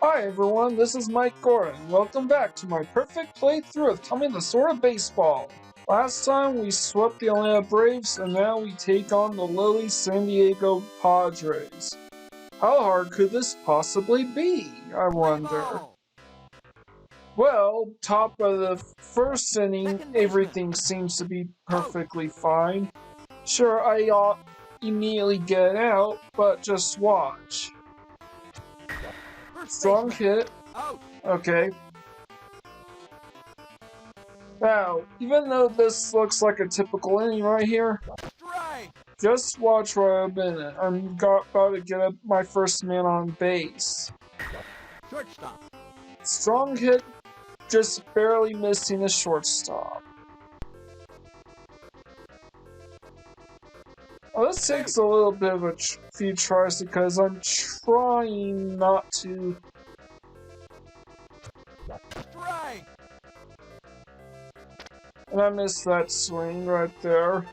Hi everyone, this is Mike Gordon. Welcome back to my perfect playthrough of Tell Me Lasorda Baseball. Last time we swept the Atlanta Braves and now we take on the lowly San Diego Padres. How hard could this possibly be, I wonder? Well, top of the first inning, everything seems to be perfectly fine. Sure, I immediately get out, but just watch. Strong hit. Okay. Now, even though this looks like a typical inning right here, just watch where I'm in it. I'm about to get my first man on base. Strong hit, just barely missing the shortstop. Well, this takes a little bit of a few tries because I'm trying not to. And I missed that swing right there.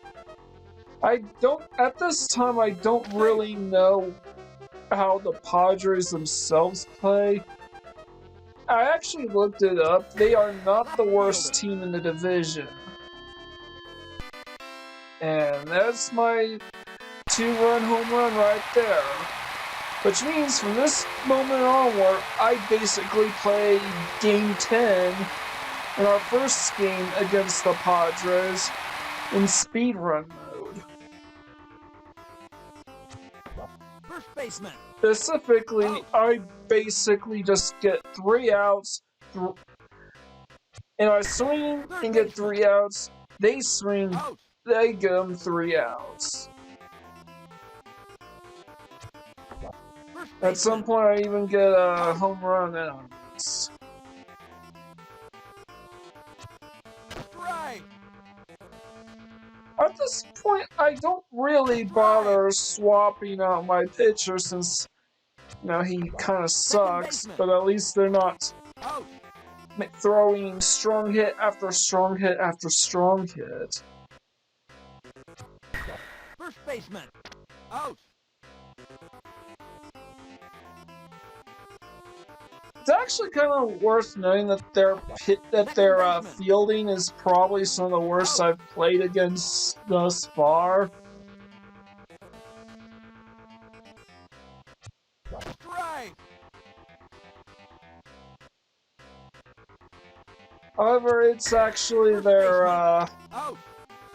At this time, I don't really know how the Padres themselves play. I actually looked it up. They are not the worst team in the division. And that's my 2-run home run right there. Which means from this moment onward, I basically play Game 10 in our first game against the Padres in speedrun mode. First baseman. Specifically, I basically just get 3 outs, and I swing and get 3 outs. They swing, they get them 3 outs. At some point, I even get a home run out of this. At this point, I don't really bother swapping out my pitcher since, he kind of sucks, but at least they're not throwing strong hit after strong hit after strong hit. First baseman. Out. It's actually kind of worth noting that their fielding is probably some of the worst I've played against thus far. However, it's actually their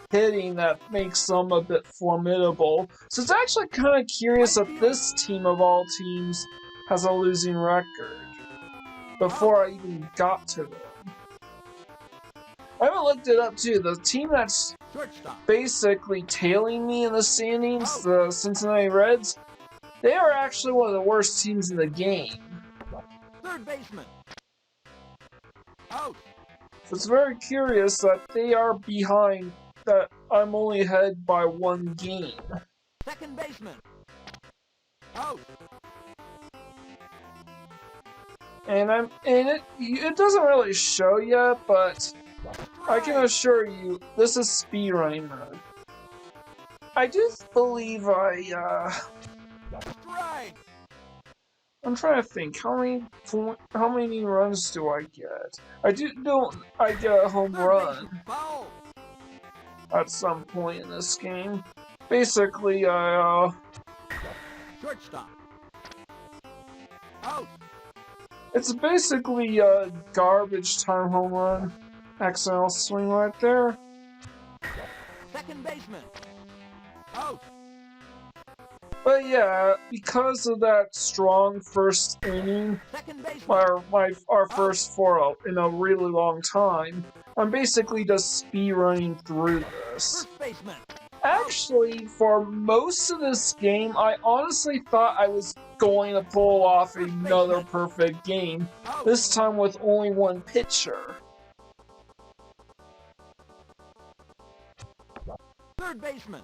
hitting that makes them a bit formidable. So it's actually kind of curious that this team of all teams has a losing record before I even got to them. I haven't looked it up too. The team that's basically tailing me in the standings, the Cincinnati Reds, they are actually one of the worst teams in the game. Third baseman. Out. So it's very curious that they are behind, that I'm only ahead by 1 game. Second baseman. Out. And it doesn't really show yet, but I can assure you, this is speedrunning mode. I do believe I'm trying to think, how many runs do I get? I get a home run at some point in this game. Basically, Shortstop. Out. It's basically a garbage time home run. XL swing right there. Second baseman. Out. But yeah, because of that strong first inning, our first 4 in a really long time, I'm basically just speedrunning through this. First baseman. Actually, for most of this game, I honestly thought I was going to pull off another perfect game, this time with only 1 pitcher. Third baseman.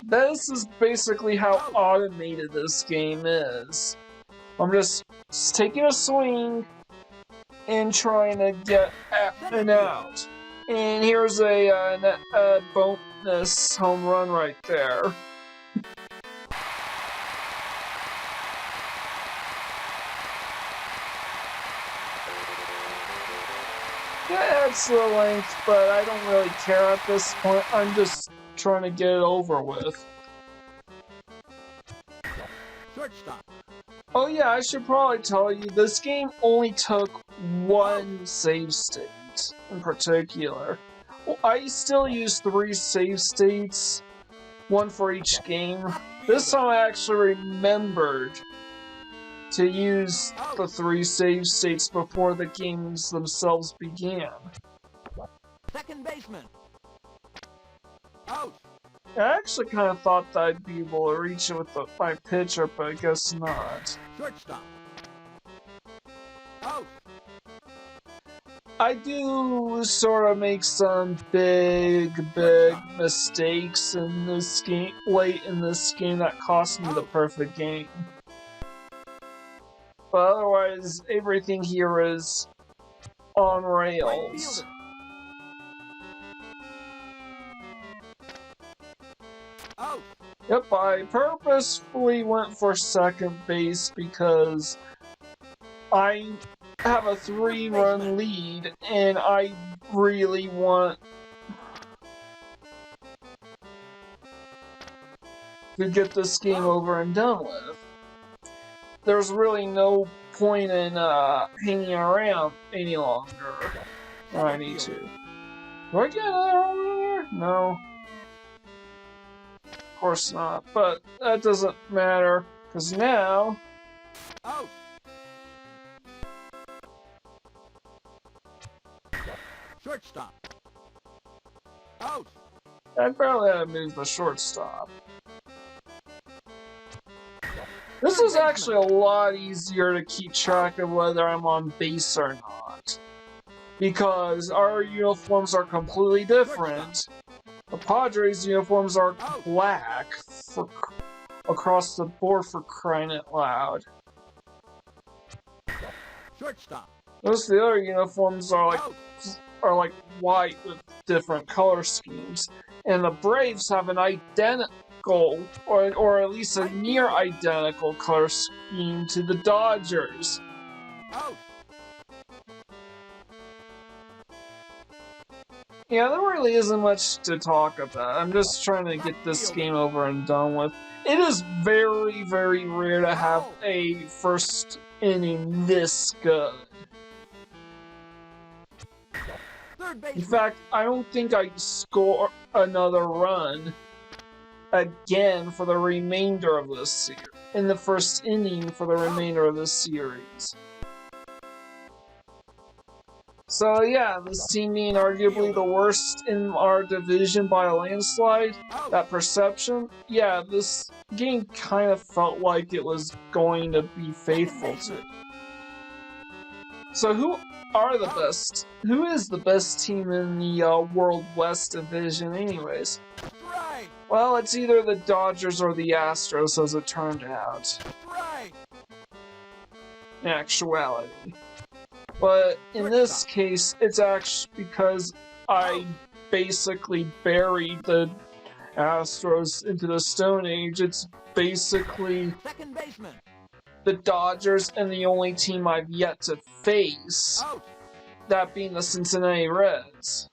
This is basically how automated this game is. I'm just taking a swing and trying to get an out. And here's a bonus home run right there. Yeah, it's the length, but I don't really care at this point. I'm just trying to get it over with. Shortstop. Oh yeah, I should probably tell you, this game only took one save state in particular. Well, I still use 3 save states, one for each game. This time I actually remembered to use the 3 save states before the games themselves began. Second baseman. Out. I actually kind of thought that I'd be able to reach it with my pitcher, but I guess not. Shortstop. Out. I do sort of make some big mistakes in this game, late in this game, that cost me the perfect game. But otherwise, everything here is on rails. Out. Yep, I purposefully went for second base because I have a 3-run lead and I really want to get this game over and done with. There's really no point in hanging around any longer. I need to. Do I get that over there? No. Of course not. But that doesn't matter, because now... Out. Shortstop. Out. I barely had to move the shortstop. This is actually a lot easier to keep track of whether I'm on base or not, because our uniforms are completely different. The Padres' uniforms are black across the board, for crying out loud. Shortstop. Most of the other uniforms are like white with different color schemes, and the Braves have an identical, or at least a near identical color scheme to the Dodgers. Out. Yeah, there really isn't much to talk about. I'm just trying to get this game over and done with. It is very, very rare to have a first inning this good. In fact, I don't think I score another run again for the remainder of this series. In the first inning for the remainder of this series. So yeah, this team being arguably the worst in our division by a landslide, that perception, yeah, this game kind of felt like it was going to be faithful to. So who are the best? Who is the best team in the World West Division anyways? Right. Well, it's either the Dodgers or the Astros, as it turned out. Right. In actuality. But in this case, it's actually because I basically buried the Astros into the Stone Age. It's basically Second baseman. the Dodgers and the only team I've yet to face, Out. that being the Cincinnati Reds.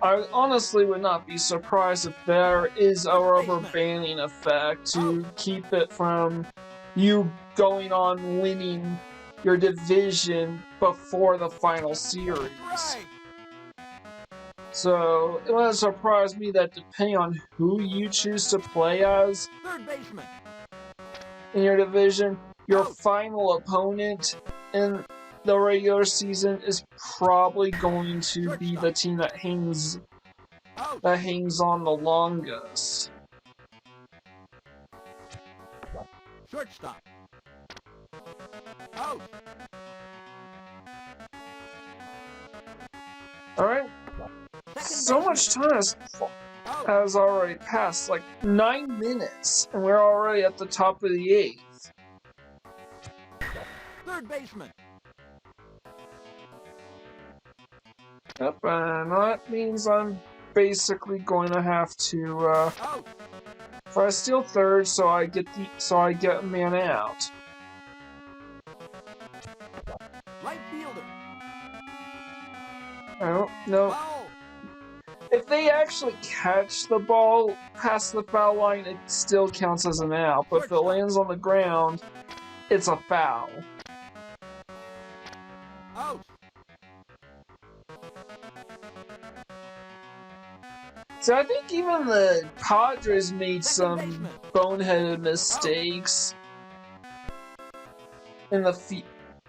I honestly would not be surprised if there is a rubber banding effect to keep it from you going on winning your division before the final series. Right. So it wouldn't surprise me that depending on who you choose to play as Third baseman. in your division, your final opponent in the regular season is probably going to be the team that hangs on the longest. Shortstop. Out. Alright? So much time has already passed, like 9 minutes, and we're already at the top of the 8th. Third baseman. Yep, and that means I'm basically going to have to, Out. if I steal third, so I get a man out. Right fielder. I don't know. Foul. If they actually catch the ball past the foul line, it still counts as an out. But if it lands on the ground, it's a foul. Out. So I think even the Padres made Second some baseman. boneheaded mistakes in the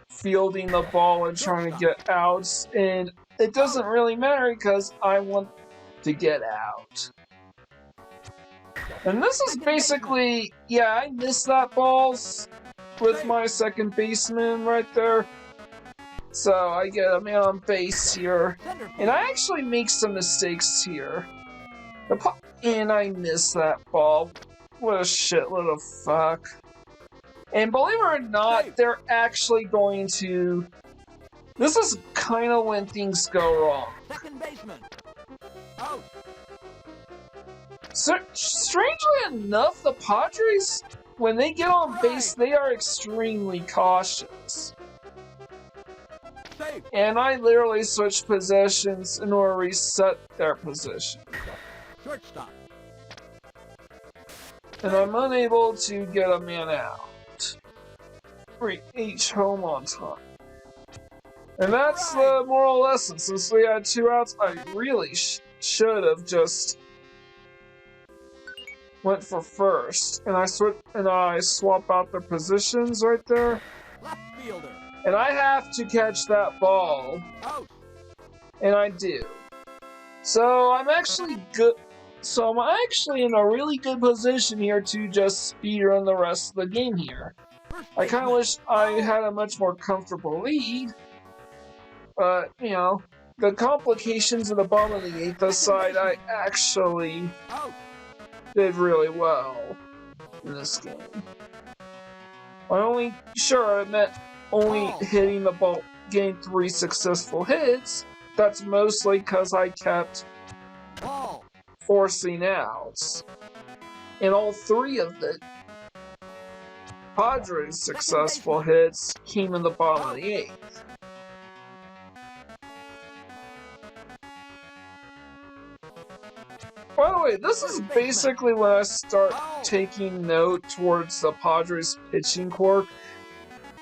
fielding the ball and trying to get outs, and it doesn't really matter because I want to get out. And this is basically, yeah, I missed that ball with my second baseman right there. So I get a man on base here. Center And I field. actually make some mistakes here. And I miss that ball. What a shitload of fuck. And believe it or not, they're actually going to... This is kind of when things go wrong. Second baseman. Out. So, strangely enough, the Padres, when they get on base, they are extremely cautious. Safe. And I literally switch positions in order to reset their position. Shortstop. And I'm unable to get a man out. Reach home on time. And that's the moral lesson. Since we had 2 outs, I really should have just went for first. And I swap out their positions right there. Left fielder. And I have to catch that ball. Out. And I do. So I'm actually good. So I'm actually in a really good position here to just speedrun the rest of the game here. I kind of wish I had a much more comfortable lead. But, you know, the complications at the bottom of the 8th side, I actually did really well in this game. It meant only hitting the ball, getting 3 successful hits. That's mostly because I kept forcing outs. And all 3 of the Padres' successful hits came in the bottom of the 8th. By the way, this is basically when I start taking note towards the Padres' pitching corps.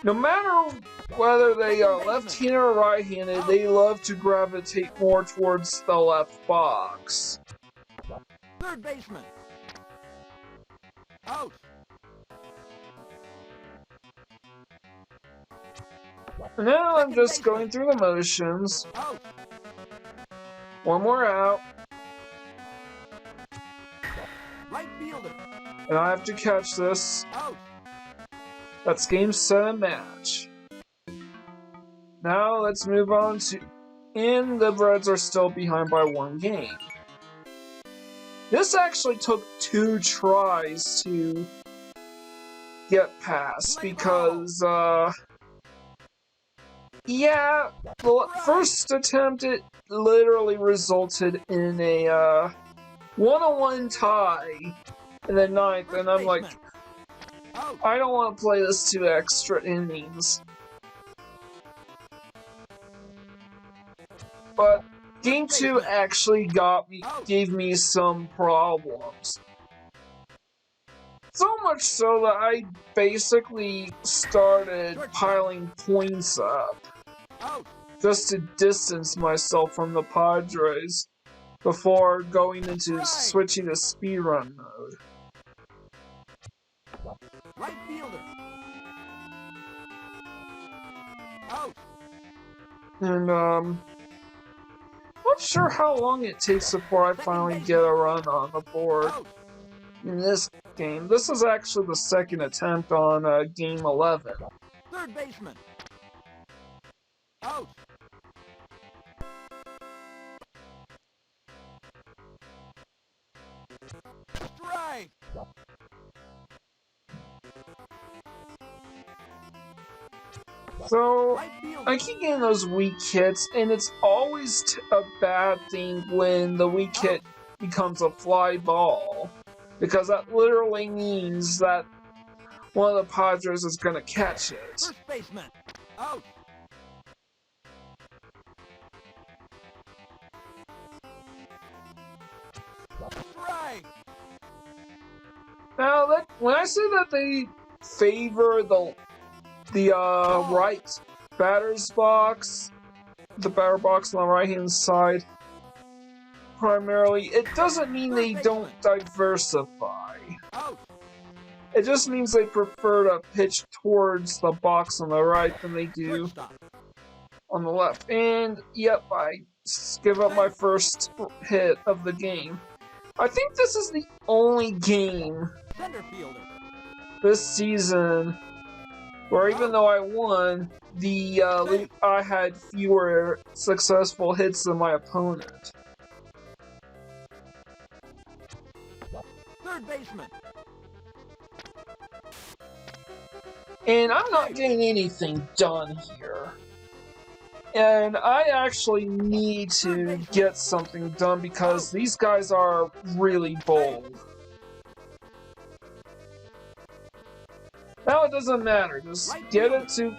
No matter whether they are left-handed or right-handed, they love to gravitate more towards the left box. Third baseman. Out. And now I'm just going through the motions. Out. One more out. Right fielder. And I have to catch this. Out. That's game 7 match. Now let's move on to... And the Reds are still behind by 1 game. This actually took 2 tries to get past because, yeah, the first attempt, it literally resulted in a, 1-1 tie in the 9th, and I'm like, I don't want to play this 2 extra innings. But game 2 actually gave me some problems. So much so that I basically started piling points up just to distance myself from the Padres before going into switching to speedrun mode. Right fielder. Out. And not sure how long it takes before I finally get a run on the board in this game. This is actually the 2nd attempt on game 11. Third baseman. Out. Strike. So, Right fielder. I keep getting those weak hits, and it's always a bad thing when the weak hit becomes a fly ball. Because that literally means that one of the Padres is going to catch it. First baseman. Out. Now, when I say that they favor the right batter's box, the batter box on the right-hand side, primarily, it doesn't mean they don't diversify. Out. It just means they prefer to pitch towards the box on the right than they do Shortstop. on the left. And, yep, I give up my first hit of the game. I think this is the only game Center fielder. this season where even though I won, I had fewer successful hits than my opponent. Third baseman. And I'm not getting anything done here. And I actually need to get something done because these guys are really bold. Now it doesn't matter. Just get it to...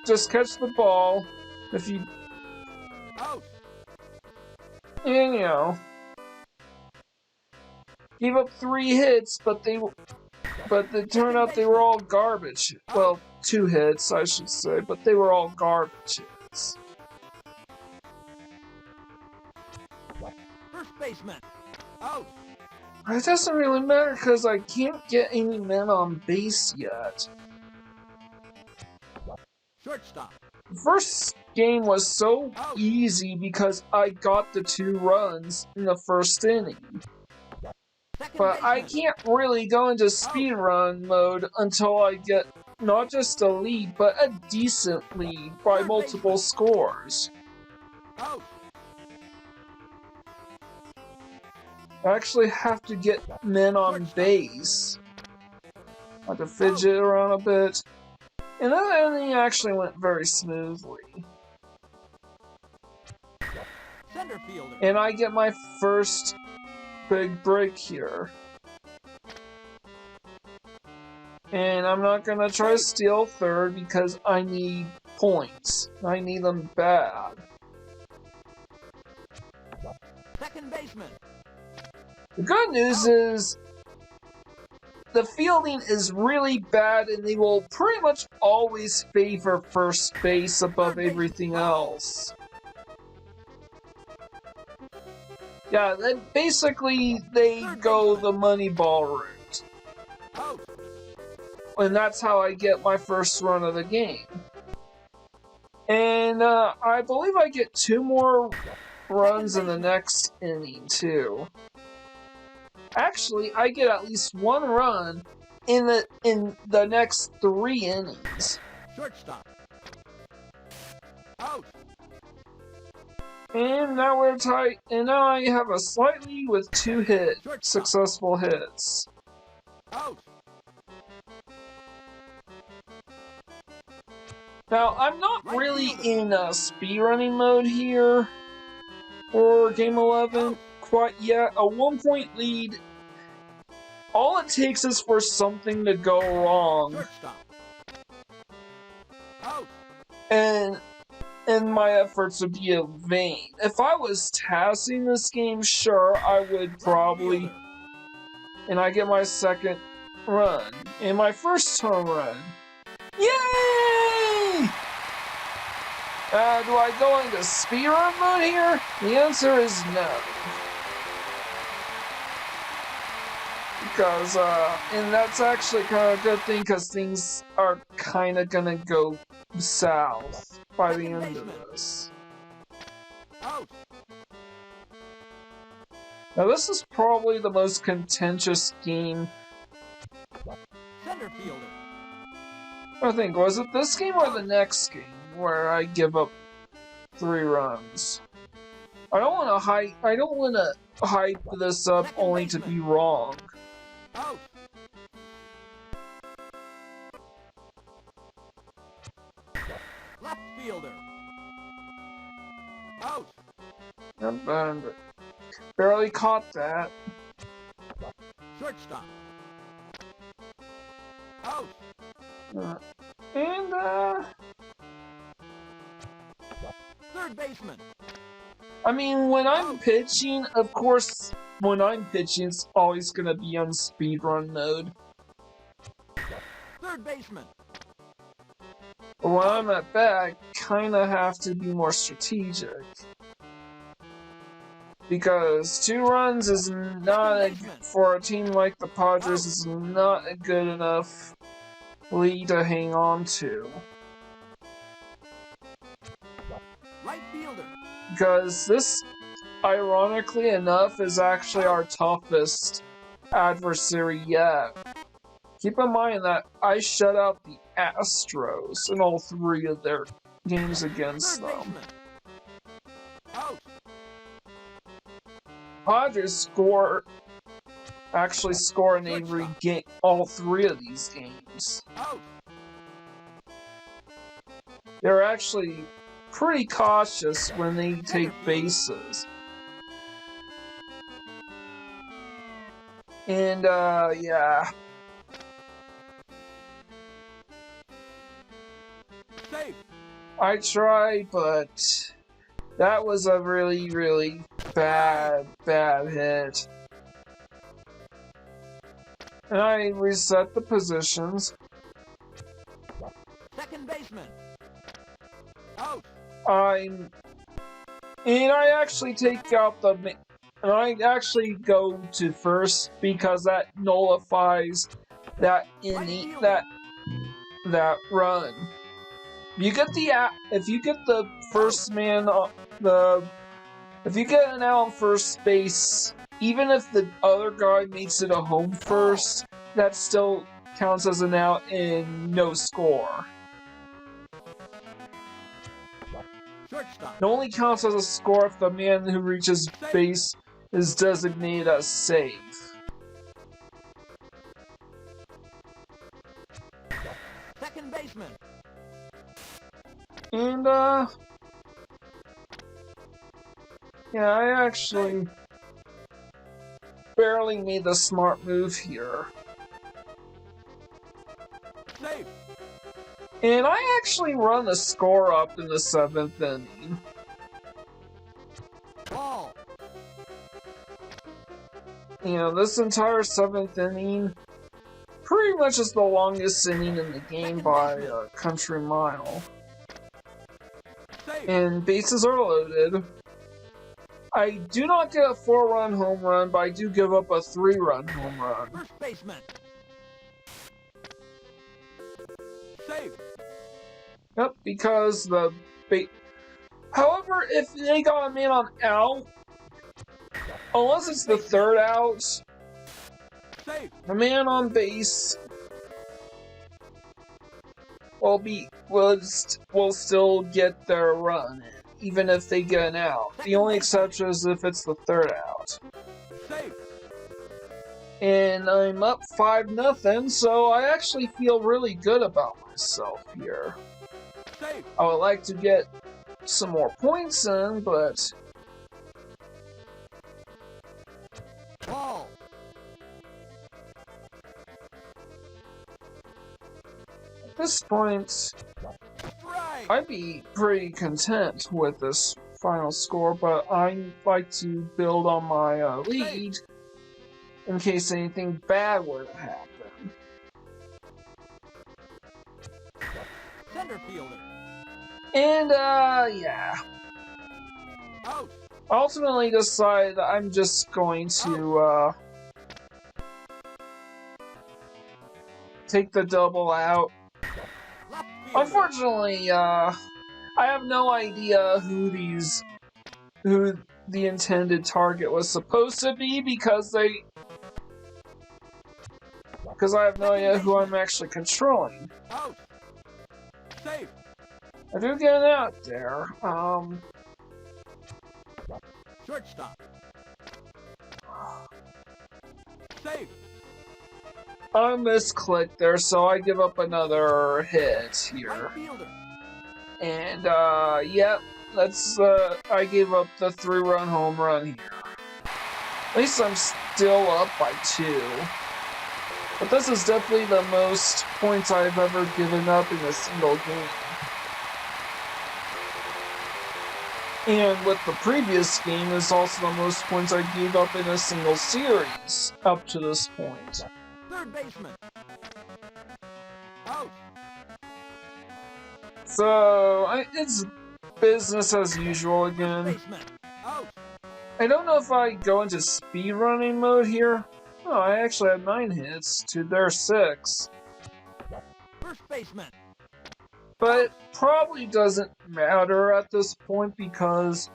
Just catch the ball. If you... Out. And, you know... Gave up 3 hits, but it turned out they were all garbage. Well, 2 hits, I should say, but they were all garbage hits. First baseman. Out. It doesn't really matter because I can't get any men on base yet. Shortstop. The first game was so easy because I got the 2 runs in the first inning. But I can't really go into speedrun mode until I get not just a lead, but a decent lead by multiple scores. Out. I actually have to get men on base. I have to fidget around a bit. And that inning actually went very smoothly. Center fielder. And I get my first big break here. And I'm not gonna try to steal third because I need points. I need them bad. Second baseman. The good news is the fielding is really bad and they will pretty much always favor first base above everything else. Yeah, basically they go the money ball route. Out. And that's how I get my first run of the game. And I believe I get 2 more runs in the next inning too. Actually, I get at least 1 run in the next 3 innings. Shortstop. Out. And now we're tight. And now I have a slight lead with 2 successful hits. Out. Now, I'm not really in speedrunning mode here for Game 11 quite yet. A 1-point lead, all it takes is for something to go wrong. Shortstop. Out. And my efforts would be in vain. If I was tassing this game, sure, I would probably... And I get my second run. And my first home run. Yay! Do I go into speedrun mode here? The answer is no. Because, and that's actually kind of a good thing because things are kind of gonna go south by the end of this. Out. Now this is probably the most contentious game. Center fielder. I think, was it this game or the next game where I give up 3 runs? I don't want to hype this up only to be wrong. Out. Left fielder. Out. And barely caught that. Shortstop. Out. Third baseman. I mean, when I'm pitching, of course, when I'm pitching, it's always gonna be on speedrun mode. Third baseman. But when I'm at bat, I kinda have to be more strategic. Because 2 runs is not for a team like the Padres is not a good enough lead to hang on to. Right fielder. Because this, ironically enough, is actually our toughest adversary yet. Keep in mind that I shut out the Astros in all 3 of their games against them. Out. Padres actually score in every game, all 3 of these games. Out. They're actually pretty cautious when they take bases. And, yeah. Safe. I tried, but that was a really, really bad hit. And I reset the positions. Second baseman. Out. And I actually take out the, and I actually go to first because that nullifies that inning, that run. If you get the first man, if you get an out on first base, even if the other guy makes it a home first, that still counts as an out and no score. Shortstop. It only counts as a score if the man who reaches base is designated as safe. Second baseman. And, yeah, I actually barely made the smart move here. Safe. And I actually run the score up in the 7th inning. Ball. You know, this entire 7th inning pretty much is the longest inning in the game by a country mile. Safe. And bases are loaded. I do not get a 4-run home run, but I do give up a 3-run home run. First baseman. Safe. Yep, because however, if they got a man on out, unless it's the 3rd out, Safe. the man on base will still get their run, even if they get an out. The only exception is if it's the 3rd out. Safe. And I'm up 5-0, so I actually feel really good about myself here. Safe. I would like to get some more points in, but Ball. at this point, Strike. I'd be pretty content with this final score, but I'd like to build on my lead in case anything bad were to happen. Center fielder. And, yeah. Out. Ultimately decided I'm just going to, take the double out. Left fielder. Unfortunately, I have no idea who the intended target was supposed to be because I have no idea who I'm actually controlling. Out. Safe. I do get it out there. Shortstop. Safe. I misclicked there, so I give up another hit here. Right fielder. And, yep, that's, I gave up the 3-run home run here. At least I'm still up by 2. But this is definitely the most points I've ever given up in a single game. And with the previous game, is also the most points I gave up in a single series up to this point. Third baseman. So, it's business as usual again. Baseman. Out. I don't know if I go into speedrunning mode here. Oh, I actually had 9 hits to their 6. First baseman. But it probably doesn't matter at this point because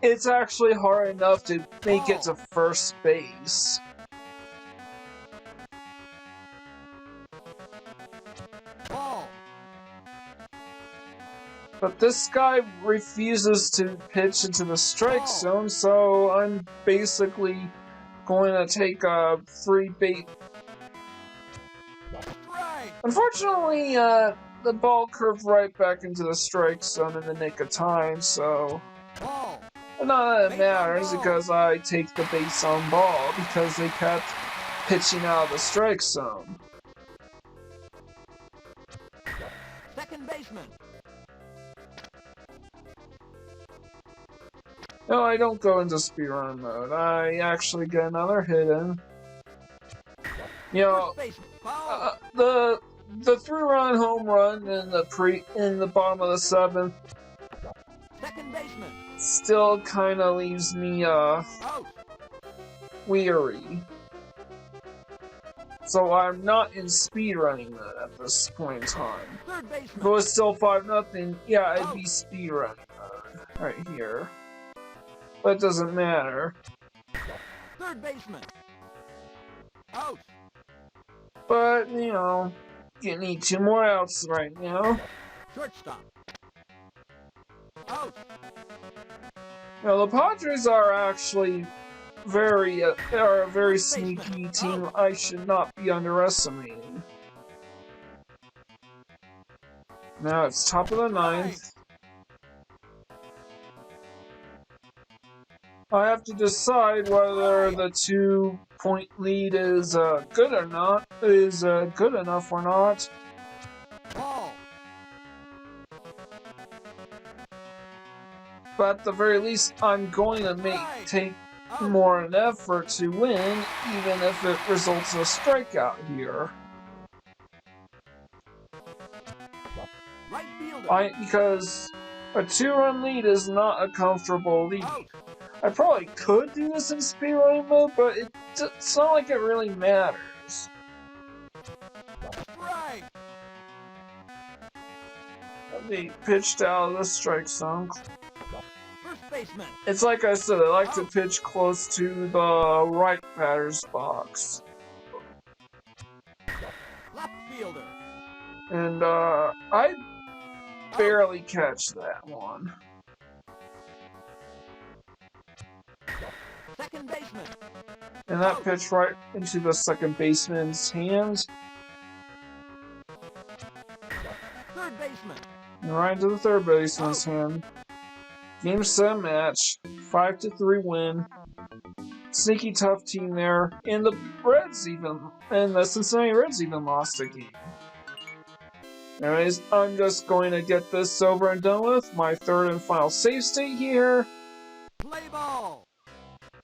it's actually hard enough to make it to first base. Ball. But this guy refuses to pitch into the strike zone, so I'm basically going to take a free bait. Right. Unfortunately, the ball curved right back into the strike zone in the nick of time, so Ball. none of that Base on matters ball. because I take the base on ball because they kept pitching out of the strike zone. Second baseman. No, I don't go into speedrun mode. I actually get another hit in. You know, First baseman. Foul. the 3-run home run in the bottom of the 7th Second baseman. still kind of leaves me Out. weary. So I'm not in speedrunning mode at this point in time. Third If it baseman. was still 5-0, yeah, I'd be speedrunning mode right here. But it doesn't matter. Third baseman. Out. But, you know, you need 2 more outs right now. Shortstop. Out. You know, the Padres are actually are a very sneaky team I should not be underestimating. Now it's top of the 9th. I have to decide whether the 2-point lead is good enough or not. Ball. But at the very least, I'm going to take more an effort to win, even if it results in a strikeout here. Right fielder. Because a 2-run lead is not a comfortable lead. Out. I probably could do this in speedrunning mode, but it's not like it really matters. Right. They pitched out of the strike zone. First baseman. It's like I said, I like to pitch close to the right batter's box. Left fielder. And I barely catch that one. Second baseman. And that pitch right into the second baseman's hands. Third baseman. And right into the third baseman's hand. Game, set, match. 5-3 win. Sneaky tough team there. And the Cincinnati Reds even lost a game. Anyways, I'm just going to get this over and done with. My 3rd and final save state here. Play ball.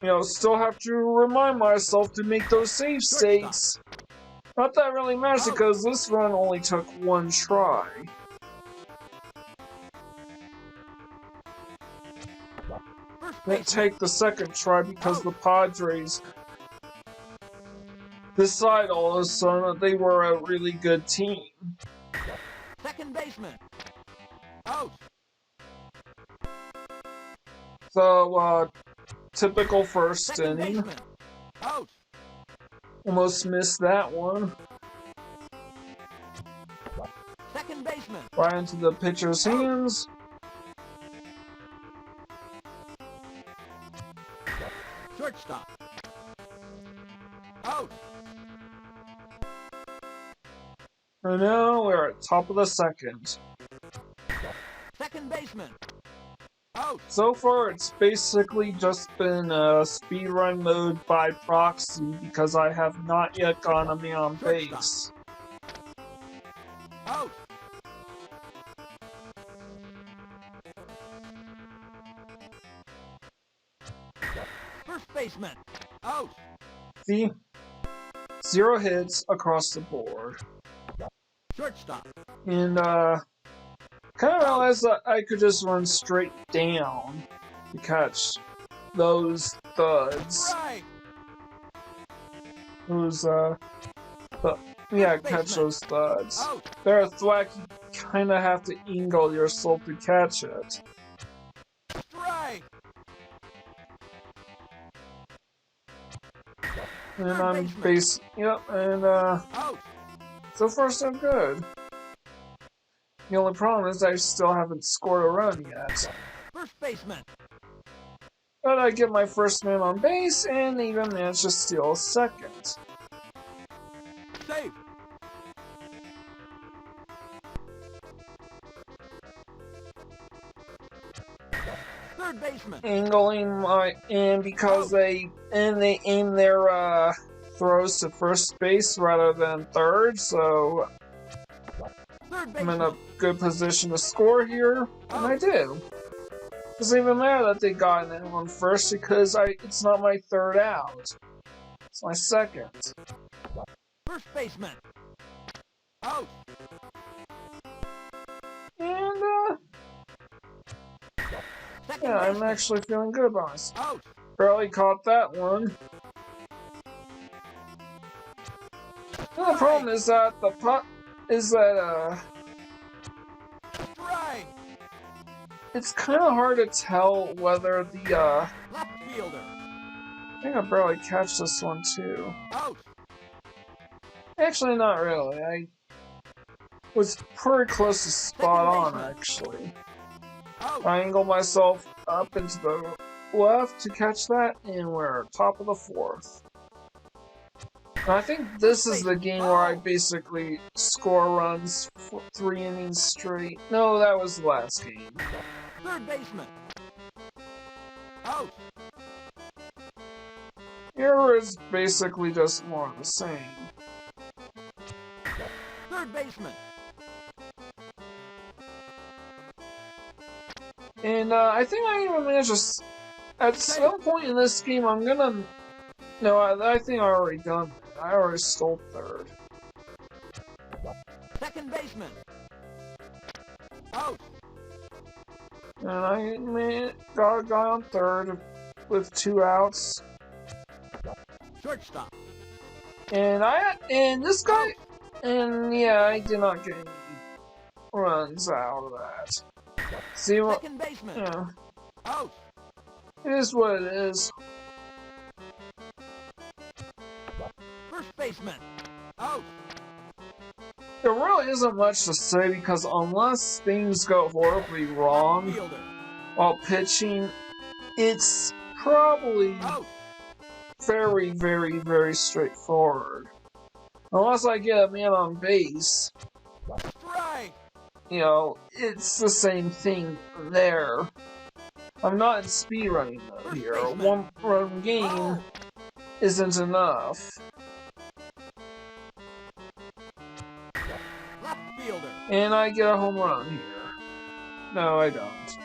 You know, still have to remind myself to make those save states. Not that really matters because this run only took 1 try. Didn't take the 2nd try because the Padres decide all of a sudden that they were a really good team. Second baseman. Out. So, typical first Second inning. baseman. Out. Almost missed that one. Second baseman. Right into the pitcher's hands. Shortstop. Out. And now we're at top of the 2nd. Second baseman. Out. So far, it's basically just been speedrun mode by proxy because I have not yet gotten a man on base. Out. First baseman. Out. See? 0 hits across the board. Shortstop. And kind of realized that I could just run straight down to catch those thuds. Strike. Those yeah, catch those thuds. Out. They're a thwack, you kind of have to angle yourself to catch it. Strike. And I'm yep, and Out. so far so good. The only problem is I still haven't scored a run yet. First baseman. But I get my first man on base and even manage to steal a second. Safe. Third baseman. Angling my because they aim their throws to first base rather than third, so I'm in a good position to score here, and I do. Doesn't even matter that they got an on first because it's not my third out. It's my second. First baseman. Out. And Second yeah, I'm baseman. actually feeling good about myself. Out. Barely caught that one. And the problem is that Strike. it's kind of hard to tell whether the Left fielder. I think I barely catch this one too. Out. Actually, not really. I was pretty close to spot on, actually. Out. I angle myself up into the left to catch that, and we're top of the fourth. And I think this is the game where I basically score runs for 3 innings straight. No, that was the last game. Third baseman. Out. Here is basically just more of the same. Third baseman. And I think I even managed to. At some point in this game, I'm gonna. No, I think I already done it. I already stole third. Second baseman. Out. And I got a guy on third with 2 outs. Shortstop. And this guy. And yeah, I did not get any runs out of that. See what? Second baseman. Yeah. Out. It is what it is. First baseman. Out. There really isn't much to say because unless things go horribly wrong Left fielder. while pitching, it's probably Out. very, very, very straightforward. Unless I get a man on base, Strike. you know, it's the same thing there. I'm not in speed running though here. A 1-run game Oh. isn't enough. Left fielder. And I get a home run here. No, I don't.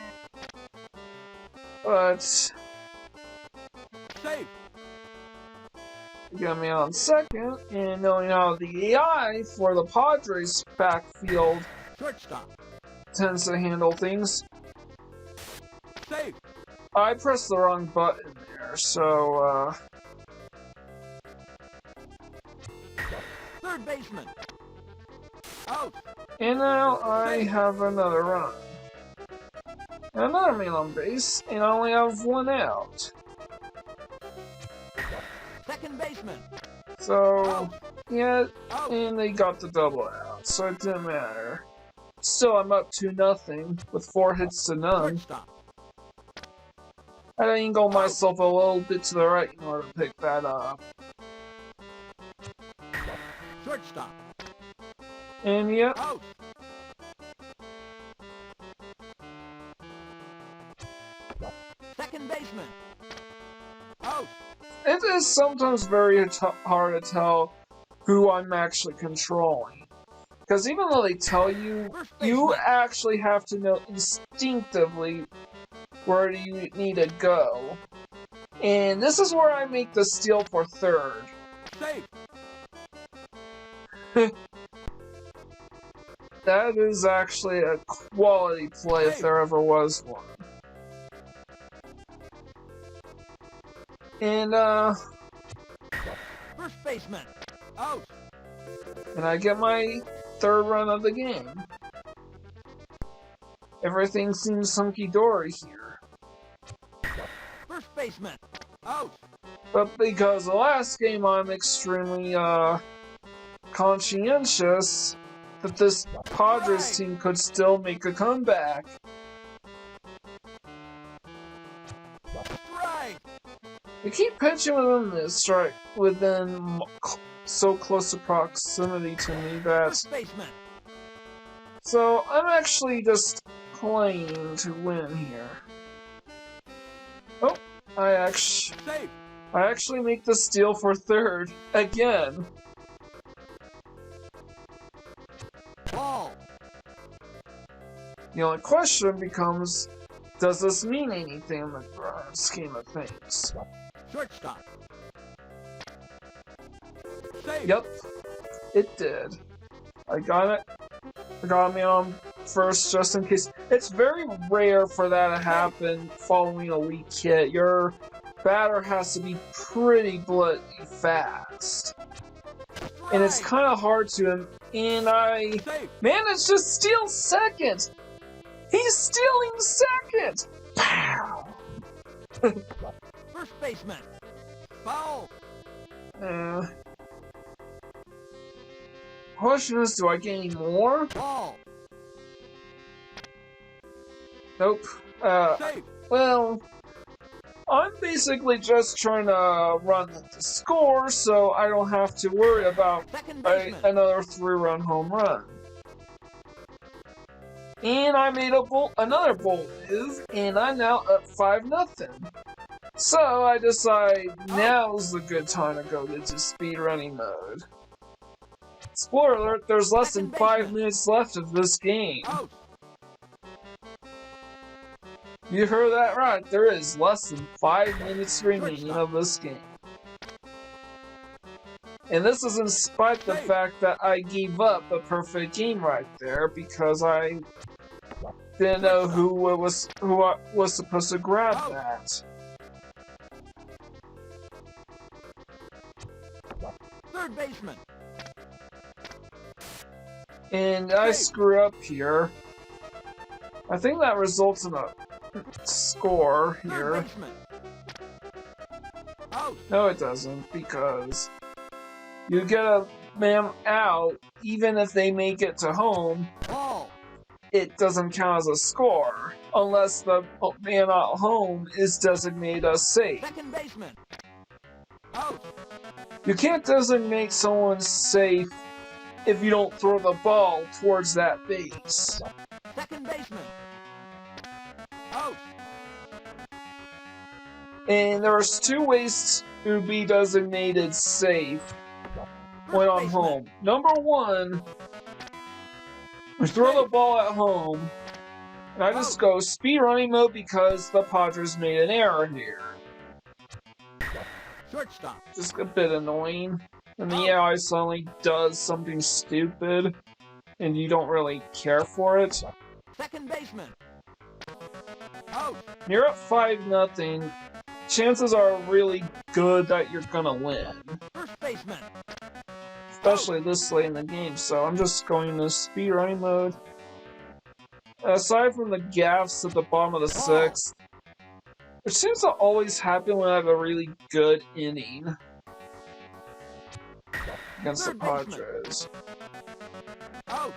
But Safe. you got me on second, and knowing how the AI for the Padres backfield Shortstop. tends to handle things, Safe. I pressed the wrong button there, so Third baseman. Out. and now I have another run. And another man on base, and I only have 1 out. Second baseman. So, yeah, Out. and they got the double out, so it didn't matter. Still, I'm up 2-0 with 4 hits to none. Shortstop. I had to angle myself a little bit to the right in order to pick that up. Shortstop. And yeah, Out. Second baseman. Out. it is sometimes very hard to tell who I'm actually controlling. Because even though they tell you, First you baseman. actually have to know instinctively where you need to go. And this is where I make the steal for third. Safe. That is actually a quality play if there ever was one. And, First baseman. Out. and I get my third run of the game. Everything seems hunky-dory here. First baseman. Out. But because the last game I'm extremely, conscientious that this Padres team could still make a comeback. Strike. They keep pitching within so close a proximity to me that. First baseman. So I'm actually just playing to win here. Oh, I actually make the steal for third again. Ball. The only question becomes, does this mean anything in the grand scheme of things? Shortstop. Save. Yep, it did. I got it. I got me on first just in case. It's very rare for that to happen following a weak hit. Your batter has to be pretty bloody fast. And it's kind of hard to, and I managed to steal second! He's stealing second! Pow! First baseman. Foul. Question is, do I get any more? Ball. Nope. Save. Well, I'm basically just trying to run the score so I don't have to worry about Second baseman. another 3-run home run. And I made another bold move, and I'm now up 5-0. So I decide now's a good time to go into speedrunning mode. Spoiler alert, there's less than 5 minutes left of this game. Out. You heard that right, there is less than 5 minutes remaining of this game. And this is in spite of the fact that I gave up a perfect game right there because I didn't know who was supposed to grab that. Third baseman. And I screw up here. I think that results in a score here. Third baseman. Out. No, it doesn't, because you get a man out, even if they make it to home, Ball. it doesn't count as a score, unless the man at home is designated as safe. Second baseman. Out. You can't designate someone safe if you don't throw the ball towards that base. Second baseman. Out. And there's 2 ways to be designated safe when I'm home. Number 1, we throw the ball at home, and I just go speedrunning mode because the Padres made an error here. Shortstop. Just a bit annoying. And the AI suddenly does something stupid, and you don't really care for it. Second baseman. Out. You're up 5-0. Chances are really good that you're gonna win. First baseman. Especially this late in the game, so I'm just going to speedrunning mode. Aside from the gaffes at the bottom of the 6th, which seems to always happen when I have a really good inning against the Padres. Out.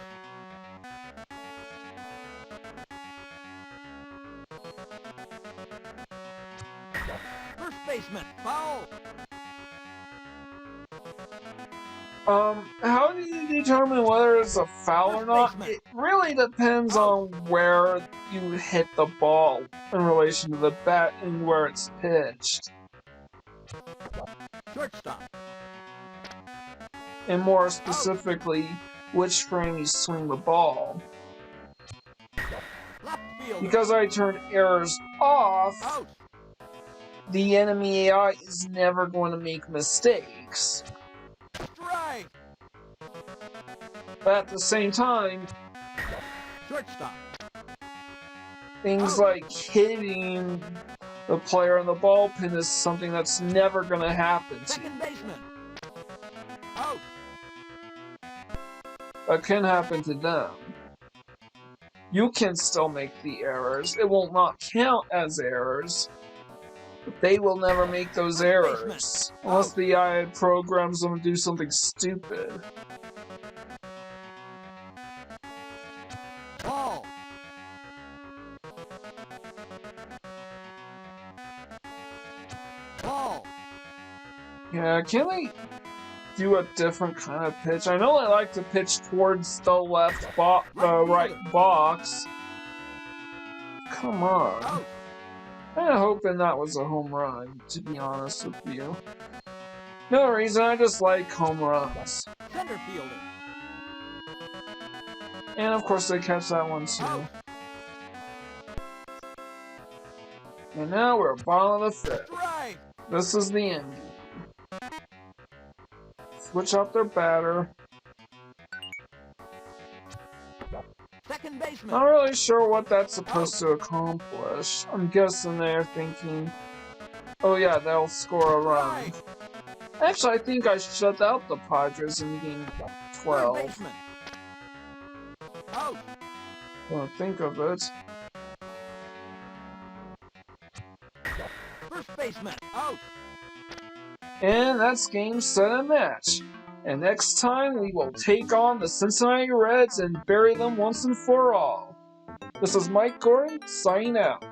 First baseman. Foul. How do you determine whether it's a foul or not? It really depends on where you hit the ball in relation to the bat and where it's pitched. Shortstop. And more specifically, which frame you swing the ball. Left field. Because I turn errors off, Out. the enemy AI is never going to make mistakes. Strike. But at the same time, Shortstop. Things like hitting the player in the ballpin is something that's never going to happen to you. Second baseman. Out. That can happen to them. You can still make the errors. It will not count as errors. But they will never make those errors. Unless the AI programs them to do something stupid. Ball. Ball. Yeah, can they do a different kind of pitch? I know I like to pitch towards the right box. Come on. Out. I'm hoping that was a home run, to be honest with you. No reason, I just like home runs. Center fielder. And of course they catch that one too. Out. And now we're bottom of the fifth. Strike. This is the end. Switch out their batter. Second baseman. Not really sure what that's supposed to accomplish. I'm guessing they're thinking, oh yeah, they'll score a run. Actually, I think I shut out the Padres in game 12. Third baseman. Out. Don't think of it. First baseman. Out. And that's game, set, and match. And next time we will take on the Cincinnati Reds and bury them once and for all. This is Mike Gordon, signing out.